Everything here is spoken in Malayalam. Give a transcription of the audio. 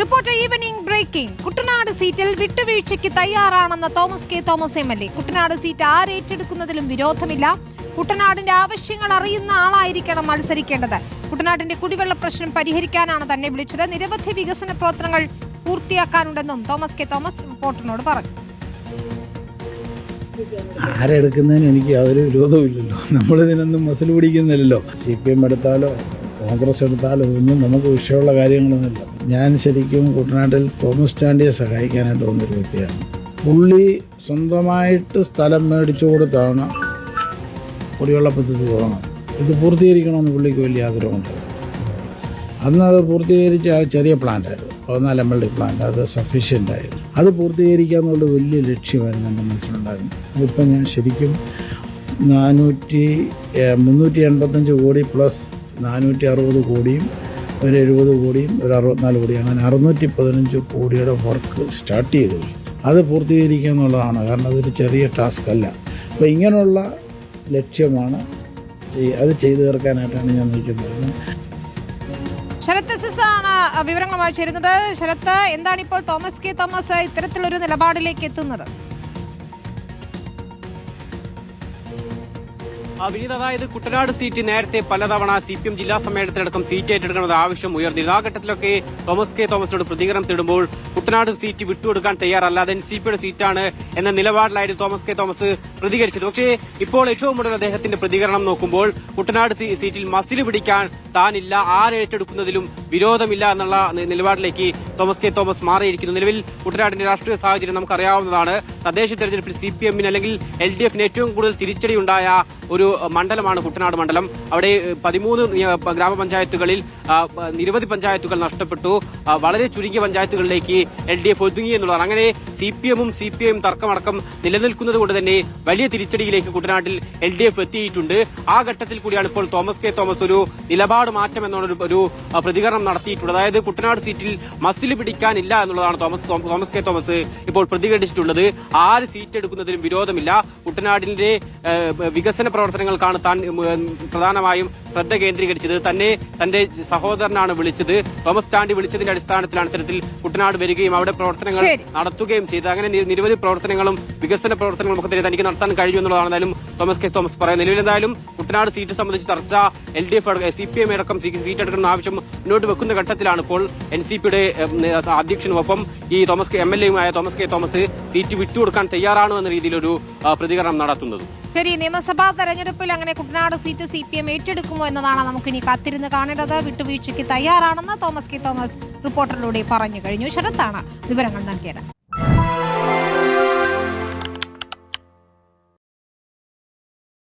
Reporter evening breaking. കുട്ടനാട് സീറ്റിൽ വിട്ടുവീഴ്ചയ്ക്ക് തയ്യാറാണെന്ന തോമസ് കെ തോമസ് എം.എൽ.എ. കുട്ടനാട് സീറ്റ് ആരേറ്റെടുക്കുന്നതിലും വിരോധമില്ല. കുട്ടനാടിന്റെ ആവശ്യങ്ങൾ അറിയുന്ന ആളായിരിക്കണം മത്സരിക്കേണ്ടത്. കുട്ടനാടിന്റെ കുടിവെള്ള പ്രശ്നം പരിഹരിക്കാനാണ് തന്നെ വിളിച്ചത്. നിരവധി വികസന പ്രവർത്തനങ്ങൾ പൂർത്തിയാക്കാനുണ്ടെന്നും തോമസ് കെ തോമസ് റിപ്പോർട്ടറിനോട് പറഞ്ഞു. ആരെടുക്കുന്നതിന് എനിക്ക് യാതൊരു വിരോധമില്ലല്ലോ. നമ്മളിതിനൊന്നും മസിൽ പിടിക്കുന്നില്ലല്ലോ. CPM എടുത്താലോ കോൺഗ്രസ് എടുത്താലോ ഒന്നും നമുക്ക് വിഷയമുള്ള കാര്യങ്ങളൊന്നുമില്ല. ഞാൻ ശരിക്കും കുട്ടനാട്ടിൽ തോമസ് ചാണ്ടിയെ സഹായിക്കാനായിട്ട് വന്നൊരു വ്യക്തിയാണ്. പുള്ളി സ്വന്തമായിട്ട് സ്ഥലം മേടിച്ചു കൊടുത്താണ് കുടിവെള്ള പദ്ധതി തുടങ്ങുന്നത്. ഇത് പൂർത്തീകരിക്കണമെന്ന് പുള്ളിക്ക് വലിയ ആഗ്രഹമുണ്ട്. അന്ന് അത് പൂർത്തീകരിച്ച ആ ചെറിയ പ്ലാന്റായിരുന്നു, 14 MLD പ്ലാന്റ്. അത് സഫീഷ്യൻ്റ് ആയിരുന്നു. അത് പൂർത്തീകരിക്കുക എന്നുള്ള വലിയ ലക്ഷ്യമായിരുന്നു എൻ്റെ മനസ്സിലുണ്ടായിരുന്നു. അതിപ്പോൾ ഞാൻ ശരിക്കും 385 കോടി പ്ലസ് 460 കോടിയും ഒരു 70 കോടിയും ഒരു 64 കോടിയും അങ്ങനെ 615 കോടിയുടെ വർക്ക് സ്റ്റാർട്ട് ചെയ്തു. അത് പൂർത്തീകരിക്കുക എന്നുള്ളതാണ്. കാരണം അതൊരു ചെറിയ ടാസ്ക് അല്ല. അപ്പോൾ ഇങ്ങനെയുള്ള ലക്ഷ്യമാണ് അത് ചെയ്തു തീർക്കാനായിട്ടാണ് ഞാൻ നിൽക്കുന്നത്. ശരത് എസ് ആണ് വിവരങ്ങളുമായി ചേരുന്നത്. ശരത്ത്, എന്താണ് ഇപ്പോൾ തോമസ് കെ തോമസ് ഇത്തരത്തിലൊരു നിലപാടിലേക്ക് എത്തുന്നത്? വിനീത്, അതായത് കുട്ടനാട് സീറ്റ് നേരത്തെ പലതവണ CPM ജില്ലാ സമ്മേളനത്തിലടക്കം സീറ്റ് ഏറ്റെടുക്കണമെന്ന ആവശ്യം ഉയർന്നിരുന്നു. ആ ഘട്ടത്തിലൊക്കെ തോമസ് കെ തോമസിനോട് പ്രതികരണം തേടുമ്പോൾ കുട്ടനാട് സീറ്റ് വിട്ടുകൊടുക്കാൻ തയ്യാറല്ല, അത് NCPയുടെ സീറ്റാണ് എന്ന നിലപാടിലായിരുന്നു തോമസ് കെ തോമസ് പ്രതികരിച്ചത്. പക്ഷേ ഇപ്പോൾ ഏറ്റവും കൂടുതൽ അദ്ദേഹത്തിന്റെ പ്രതികരണം നോക്കുമ്പോൾ കുട്ടനാട് സീറ്റിൽ മസിൽ പിടിക്കാൻ താനില്ല, ആരേറ്റെടുക്കുന്നതിലും വിരോധമില്ല എന്നുള്ള നിലപാടിലേക്ക് തോമസ് കെ തോമസ് മാറിയിരിക്കുന്നു. നിലവിൽ കുട്ടനാടിന്റെ രാഷ്ട്രീയ സാഹചര്യം നമുക്കറിയാവുന്നതാണ്. തദ്ദേശ തെരഞ്ഞെടുപ്പിൽ CPMന് അല്ലെങ്കിൽ LDFന് ഏറ്റവും കൂടുതൽ തിരിച്ചടിയുണ്ടായ ഒരു മണ്ഡലമാണ് കുട്ടനാട് മണ്ഡലം. അവിടെ 13 ഗ്രാമപഞ്ചായത്തുകളിൽ നിരവധി പഞ്ചായത്തുകൾ നഷ്ടപ്പെട്ടു. വളരെ ചുരുങ്ങിയ പഞ്ചായത്തുകളിലേക്ക് LDF ഒതുങ്ങി എന്നുള്ളതാണ്. അങ്ങനെ CPMും CPIയും തർക്കമടക്കം നിലനിൽക്കുന്നത് കൊണ്ട് തന്നെ വലിയ തിരിച്ചടിയിലേക്ക് കുട്ടനാട്ടിൽ LDF എത്തിയിട്ടുണ്ട്. ആ ഘട്ടത്തിൽ കൂടിയാണ് ഇപ്പോൾ തോമസ് കെ തോമസ് ഒരു നിലപാട് മാറ്റം എന്നുള്ള ഒരു പ്രതികരണം നടത്തിയിട്ടുള്ളത്. അതായത് കുട്ടനാട് സീറ്റിൽ മസിൽ പിടിക്കാനില്ല എന്നുള്ളതാണ് തോമസ് കെ തോമസ് ഇപ്പോൾ പ്രതികരിച്ചിട്ടുള്ളത്. ആര് സീറ്റ് എടുക്കുന്നതിലും വിരോധമില്ല. കുട്ടനാടിന്റെ വികസന പ്രവർത്തനങ്ങൾക്കാണ് താൻ പ്രധാനമായും ശ്രദ്ധ കേന്ദ്രീകരിച്ചത്. തന്നെ തന്റെ സഹോദരനാണ് വിളിച്ചത്. തോമസ് ചാണ്ടി വിളിച്ചതിന്റെ അടിസ്ഥാനത്തിലാണ് ഇത്തരത്തിൽ കുട്ടനാട് വരികയും അവിടെ പ്രവർത്തനങ്ങൾ നടത്തുകയും ചെയ്തത്. അങ്ങനെ നിരവധി പ്രവർത്തനങ്ങളും വികസന പ്രവർത്തനങ്ങളും ഒക്കെ തന്നെ തനിക്ക് നടത്താൻ കഴിയുമെന്നുള്ളതാണ് എന്തായാലും തോമസ് കെ തോമസ് പറയുന്നത്. നിലവിൽ എന്തായാലും കുട്ടനാട് സീറ്റ് സംബന്ധിച്ച് ചർച്ച LDF CPM അടക്കം സീറ്റ് എടുക്കുന്ന ആവശ്യം മുന്നോട്ട് വെക്കുന്ന ഘട്ടത്തിലാണ് ഇപ്പോൾ NCPയുടെ അധ്യക്ഷനുമൊപ്പം ഈ MLAയുമായ തോമസ് കെ തോമസ് സീറ്റ് വിട്ടുകൊടുക്കാൻ തയ്യാറാണോ എന്ന രീതിയിലൊരു പ്രതികരണം നടത്തുന്നത്. ശരി, നിയമസഭാ തെരഞ്ഞെടുപ്പിൽ അങ്ങനെ കുട്ടനാട് സീറ്റ് CPM ഏറ്റെടുക്കുമോ എന്നതാണ് നമുക്കിനി കാത്തിരുന്ന് കാണേണ്ടത്. വിട്ടുവീഴ്ചയ്ക്ക് തയ്യാറാണെന്ന് തോമസ് കെ തോമസ് റിപ്പോർട്ടറിലൂടെ പറഞ്ഞു കഴിഞ്ഞു. ശരത്താണ് വിവരങ്ങൾ നൽകിയത്.